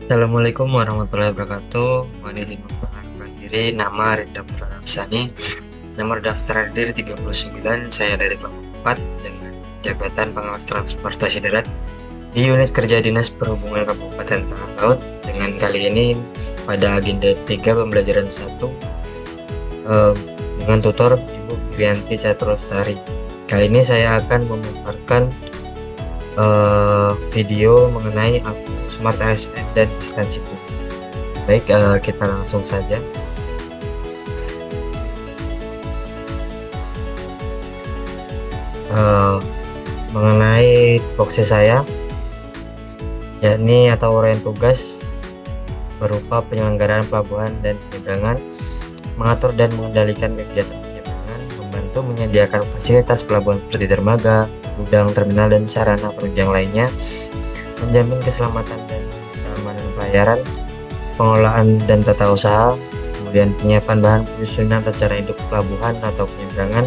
Assalamualaikum warahmatullahi wabarakatuh. Mohon izin memperkenalkan diri, nama Rida Prabsani. Nomor daftar hadir 39, saya dari kelompok 4 dengan jabatan pengawas transportasi darat di unit kerja Dinas Perhubungan Kabupaten Tanah Laut. Dengan kali ini pada agenda 3 pembelajaran 1 dengan tutor Ibu Grianti Caturlestari. Kali ini saya akan memaparkan video mengenai Smart ASN dan instansi publik. Baik, kita langsung saja. Mengenai tupoksi saya, yakni atau uraian tugas berupa penyelenggaraan pelabuhan dan penyeberangan, mengatur dan mengendalikan kegiatan penyeberangan, membantu menyediakan fasilitas pelabuhan seperti dermaga, gudang, terminal, dan sarana penunjang lainnya, menjamin keselamatan dan keamanan pelayaran, pengelolaan dan tata usaha, kemudian penyiapan bahan penyusunan rencana induk pelabuhan atau penyeberangan,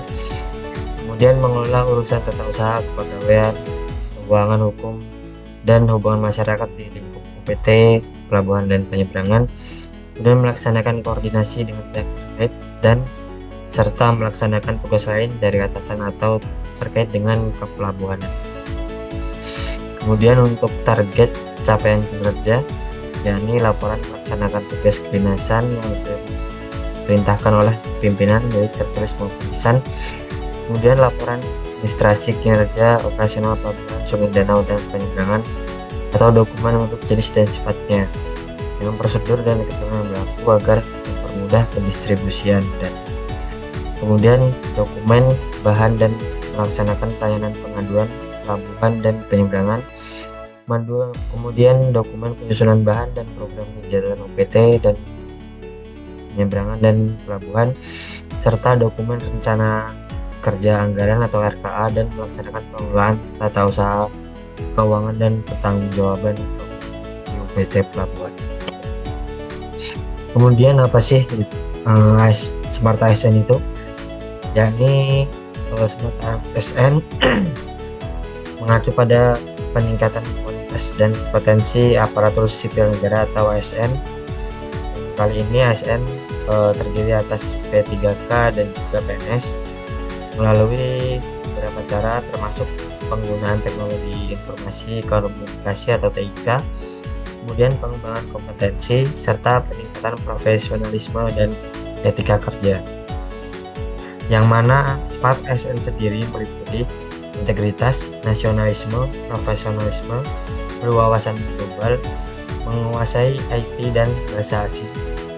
kemudian mengelola urusan tata usaha, kepegawaian, keuangan, hukum, dan hubungan masyarakat di lingkup UPT, pelabuhan dan penyeberangan, kemudian melaksanakan koordinasi dengan pihak terkait dan serta melaksanakan tugas lain dari atasan atau terkait dengan kepelabuhanan. Kemudian untuk target capaian kinerja, yakni laporan melaksanakan tugas kedinasan yang diperintahkan oleh pimpinan baik tertulis maupun lisan. Kemudian laporan administrasi kinerja operasional pelabuhan, sungai, danau, dan penyeberangan atau dokumen untuk jenis dan sifatnya dengan prosedur dan ketentuan berlaku agar mempermudah pendistribusian. Dan kemudian dokumen bahan dan melaksanakan pelayanan pengaduan pelabuhan dan penyeberangan, kemudian dokumen penyusunan bahan dan program kegiatan UPT dan penyeberangan dan pelabuhan, serta dokumen rencana kerja anggaran atau RKA dan melaksanakan pengelolaan tata usaha keuangan dan pertanggungjawaban di UPT pelabuhan. Kemudian apa sih Smart ASN itu? Yakni Smart ASN mengacu pada peningkatan kualitas dan potensi aparatur sipil negara atau ASN. Kali ini ASN terdiri atas P3K dan juga PNS melalui beberapa cara, termasuk penggunaan teknologi informasi komunikasi atau TIK, kemudian pengembangan kompetensi serta peningkatan profesionalisme dan etika kerja. Yang mana Smart ASN sendiri meliputi integritas, nasionalisme, profesionalisme, berwawasan global, menguasai IT dan bahasa asing,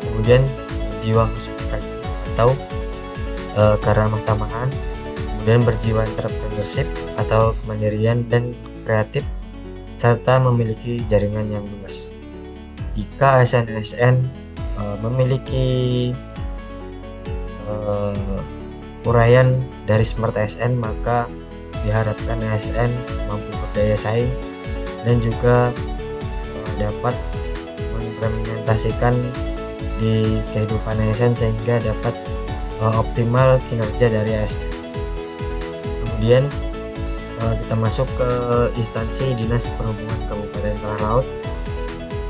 kemudian jiwa hospitality atau keramah tamahan, kemudian berjiwa entrepreneurship atau kemandirian dan kreatif, serta memiliki jaringan yang luas. Jika ASN memiliki uraian dari Smart ASN, maka diharapkan ASN mampu berdaya saing dan juga dapat mengimplementasikan di kehidupan ASN sehingga dapat optimal kinerja dari ASN. Kemudian kita masuk ke instansi Dinas Perhubungan Kabupaten Tanah Laut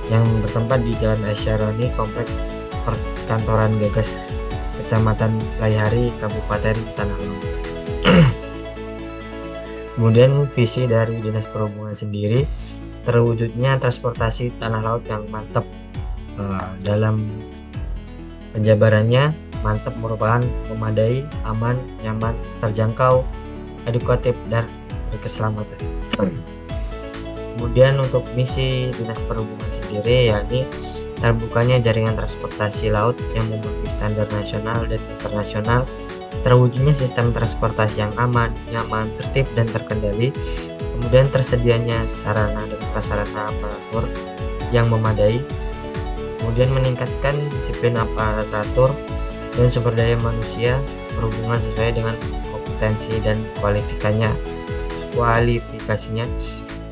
yang bertempat di Jalan Aisyarani, Komplek Perkantoran Gagas, Kecamatan Laihari, Kabupaten Tanah Laut. Kemudian visi dari Dinas Perhubungan sendiri, terwujudnya transportasi tanah laut yang mantap. Dalam penjabarannya, mantap merupakan memadai, aman, nyaman, terjangkau, edukatif, dan berkeselamatan. Kemudian untuk misi Dinas Perhubungan sendiri, yakni terbukanya jaringan transportasi laut yang memenuhi standar nasional dan internasional, terwujudnya sistem transportasi yang aman, nyaman, tertib, dan terkendali, kemudian tersedianya sarana dan prasarana aparatur yang memadai, kemudian meningkatkan disiplin aparatur dan sumber daya manusia berhubungan sesuai dengan kompetensi dan kualifikasinya,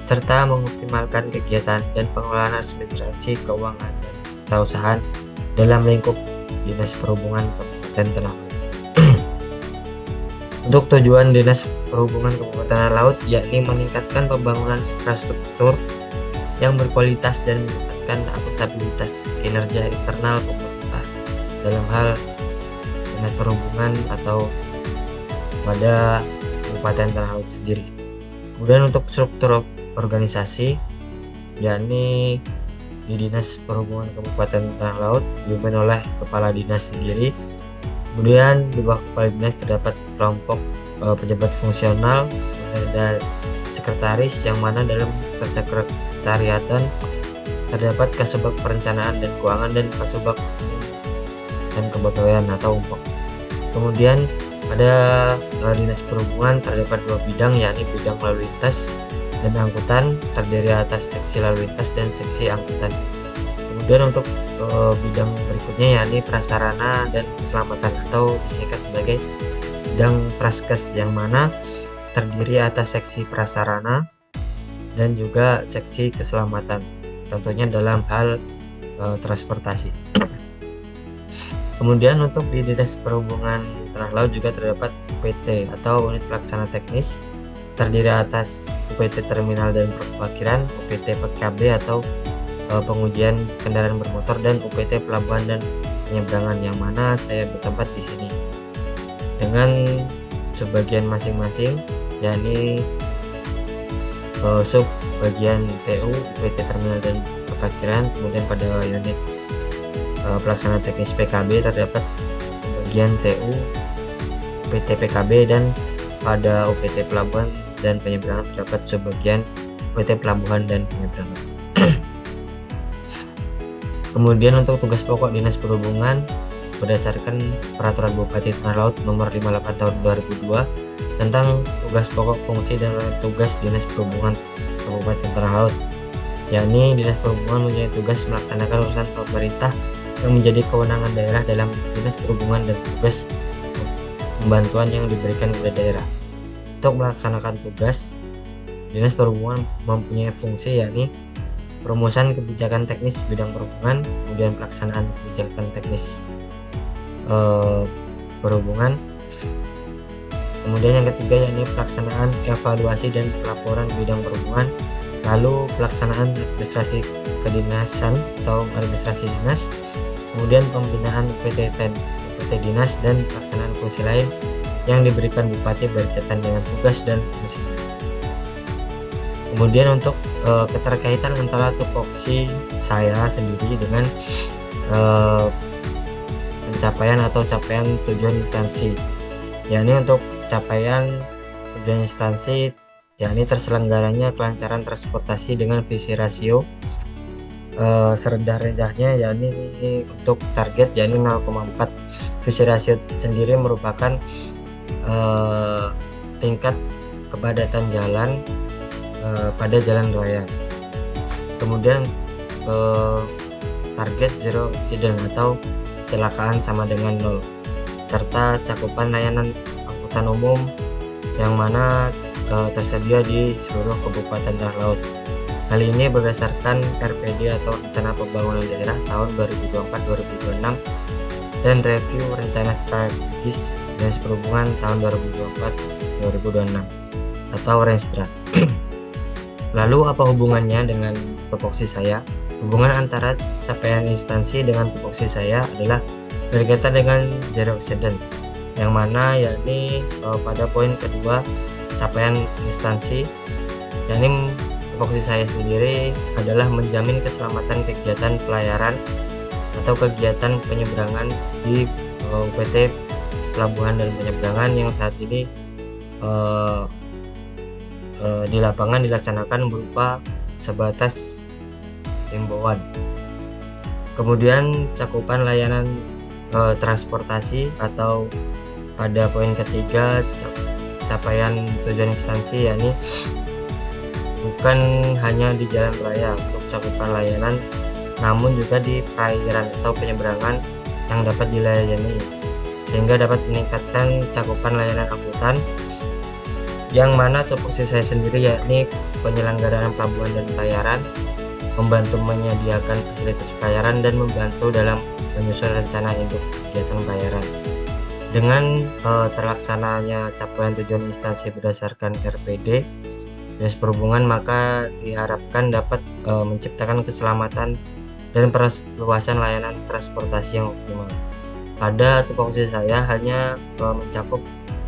serta mengoptimalkan kegiatan dan pengelolaan administrasi keuangan dan kewirausahaan dalam lingkup Dinas Perhubungan Kabupaten Tanah Laut. Untuk tujuan Dinas Perhubungan Kabupaten Tanah Laut yakni meningkatkan pembangunan infrastruktur yang berkualitas dan meningkatkan akuntabilitas kinerja internal pemerintah dalam hal dinas perhubungan atau pada Kabupaten Tanah Laut sendiri. Kemudian untuk struktur organisasi, yakni di Dinas Perhubungan Kabupaten Tanah Laut dipimpin oleh kepala dinas sendiri. Kemudian di bawah kepala dinas terdapat kelompok pejabat fungsional, ada sekretaris, yang mana dalam kesekretariatan terdapat Kasubag Perencanaan dan Keuangan dan Kasubag dan Kepegawaian atau UMPOK. Kemudian pada dinas perhubungan terdapat dua bidang, yakni bidang lalu lintas dan angkutan, terdiri atas seksi lalu lintas dan seksi angkutan. Kemudian untuk bidang berikutnya yakni prasarana dan keselamatan atau disingkat sebagai bidang praskes, yang mana terdiri atas seksi prasarana dan juga seksi keselamatan, tentunya dalam hal transportasi. Kemudian untuk di Dinas Perhubungan Tanah Laut juga terdapat UPT atau Unit Pelaksana Teknis, terdiri atas UPT Terminal dan Perparkiran, UPT PKB atau pengujian kendaraan bermotor, dan UPT Pelabuhan dan Penyeberangan, yang mana saya bertempat di sini dengan subbagian masing-masing, yakni sub bagian TU, UPT Terminal dan Perparkiran. Kemudian pada unit pelaksana teknis PKB terdapat bagian TU, UPT PKB, dan pada UPT Pelabuhan dan Penyeberangan terdapat subbagian UPT Pelabuhan dan Penyeberangan. Kemudian untuk tugas pokok Dinas Perhubungan berdasarkan Peraturan Bupati Tanah Laut Nomor 58 Tahun 2002 tentang tugas pokok, fungsi, dan tugas Dinas Perhubungan Kabupaten Tanah Laut, yakni Dinas Perhubungan mempunyai tugas melaksanakan urusan pemerintah yang menjadi kewenangan daerah dalam Dinas Perhubungan dan tugas pembantuan yang diberikan kepada daerah. Untuk melaksanakan tugas, Dinas Perhubungan mempunyai fungsi yakni perumusan kebijakan teknis bidang perhubungan, kemudian pelaksanaan kebijakan teknis perhubungan. Kemudian yang ketiga yakni pelaksanaan evaluasi dan pelaporan bidang perhubungan, lalu pelaksanaan administrasi kedinasan atau administrasi dinas, kemudian pembinaan UPT dinas, dan pelaksanaan fungsi lain yang diberikan Bupati berkaitan dengan tugas dan fungsi. Kemudian untuk keterkaitan antara tupoksi saya sendiri dengan pencapaian atau capaian tujuan instansi, yakni untuk capaian tujuan instansi yakni terselenggaranya kelancaran transportasi dengan visi rasio serendah-rendahnya, yakni untuk target yakni 0,4. Visi rasio sendiri merupakan tingkat kepadatan jalan pada jalan raya. Kemudian target zero accident atau kecelakaan sama dengan 0, serta cakupan layanan angkutan umum yang mana tersedia di seluruh Kabupaten Tanah Laut. Hal ini berdasarkan RPD atau Rencana Pembangunan Daerah tahun 2024-2026 dan Review Rencana Strategis Dinas Perhubungan tahun 2024-2026 atau Renstra. Lalu apa hubungannya dengan tupoksi saya? Hubungan antara capaian instansi dengan tupoksi saya adalah berkaitan dengan zero accident, yang mana yakni pada poin kedua capaian instansi, yakni tupoksi saya sendiri adalah menjamin keselamatan kegiatan pelayaran atau kegiatan penyeberangan di UPT Pelabuhan dan Penyeberangan yang saat ini di lapangan dilaksanakan berupa sebatas himbauan. Kemudian cakupan layanan transportasi atau pada poin ketiga capaian tujuan instansi, yakni bukan hanya di jalan raya untuk cakupan layanan, namun juga di perairan atau penyeberangan yang dapat dilayani, sehingga dapat meningkatkan cakupan layanan angkutan, yang mana tupoksi saya sendiri yakni penyelenggaraan pelabuhan dan pelayaran, membantu menyediakan fasilitas pelayaran, dan membantu dalam menyusun rencana induk kegiatan pelayaran. Dengan terlaksananya capaian tujuan instansi berdasarkan RPD, Dinas Perhubungan, maka diharapkan dapat menciptakan keselamatan dan perluasan layanan transportasi yang optimal. Pada tupoksi saya hanya mencakup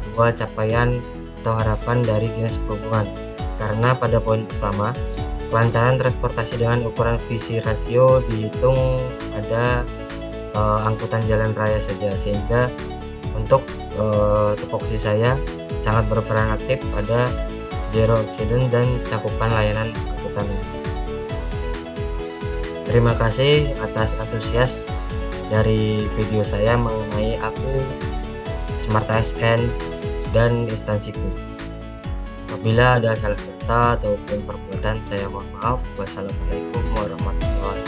dua capaian atau harapan dari Dinas Perhubungan, karena pada poin pertama, kelancaran transportasi dengan ukuran visi rasio dihitung pada angkutan jalan raya saja, sehingga untuk tupoksi saya sangat berperan aktif pada zero accident dan cakupan layanan angkutan. Terima kasih atas antusias dari video saya mengenai aku, Smart ASN, dan instansiku. Apabila ada salah kata ataupun perbuatan, saya mohon maaf. Wassalamualaikum warahmatullahi wabarakatuh.